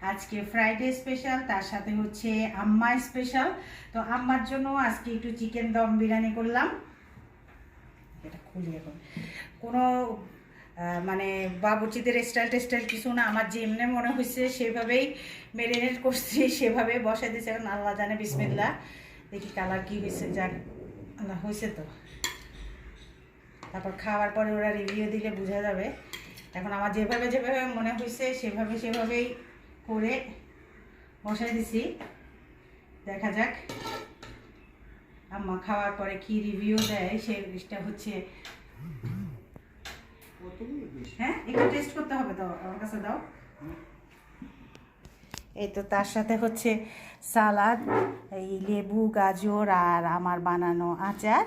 আজকে Friday special, তার সাথে হচ্ছে আম্মা স্পেশাল। তো আম্মার জন্য আজকে একটু চিকেন দম বিরিয়ানি করলাম। এটা খুলি এখন। কোনো মানে বাবুর্চিদের স্টাইল কিছু না, আমার যেমনি মনে হয়েছে সেভাবেই ম্যারিনেট করছি, সেভাবে বসাই দিয়েছি। এখন আল্লাহ জানে, বিসমিল্লাহ। দেখি কালার কি হয়েছে, যাক আল্লাহ হয়েছে তো। তারপর খাওয়ার পরে ওরা রিভিউ দিলে বোঝা যাবে। এখন আমার যেভাবে মনে হয়েছে সেভাবেই করে বসাই দিছি। দেখা যাক আম্মা খাওয়ার পরে কি রিভিউ দেয়, সেটা হচ্ছে। হ্যাঁ, একটু টেস্ট করতে হবে তো, আমার কাছে দাও। এই তো তার সাথে হচ্ছে সালাদ, এই লেবু, গাজর আর আমার বানানো আচার।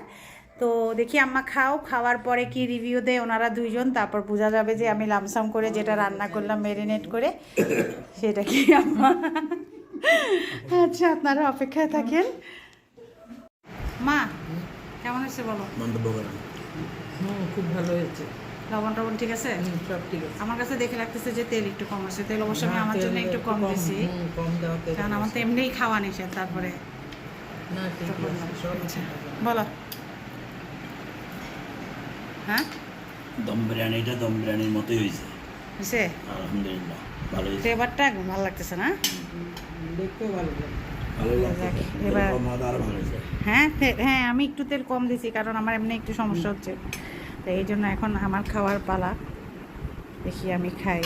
তো দেখি আম্মা খাওয়ার পরে কি রিভিউ দেয় ওনারা দুইজন, তারপর বোঝা যাবে যে আমি লামসাম করে যেটা রান্না করলাম ম্যারিনেট করে সেটা কি আম্মা। আচ্ছা, আপনারা অপেক্ষায় থাকেন। মা কেমন হয়েছে বলো? খুব ভালো হয়েছে। লবণ ঠিক আছে? সব ঠিক আছে। আমার কাছে দেখে লাগতেছে যে তেল একটু কম আছে। তেল অবশ্য আমি আমার জন্য একটু কম দিছি, কারণ আমার তো এমনিই খাওয়া নিষেধ। তারপরে বলো। হ্যাঁ, দম বিরিয়ানির মতোই হয়েছে। হয়েছে? আলহামদুলিল্লাহ, ভালো হয়েছে। ফ্লেভারটা একদম ভালো লাগতেছে না? দেখতেও ভালো এবার আরো ভালো হয়েছে। হ্যাঁ, আমি একটু তেল কম দিছি কারণ আমার এমনি একটু সমস্যা হচ্ছে। তো এই জন্য এখন আমার খাওয়ার পালা। দেখি আমি খাই।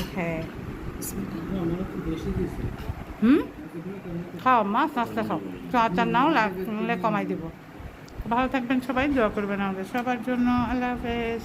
খাও মা, আস্তে খাও। আচার নাও, লাগলে কমাই দিব। ভালো থাকবেন সবাই, দোয়া করবেন আমাদের সবার জন্য। আল্লাহ হাফেজ।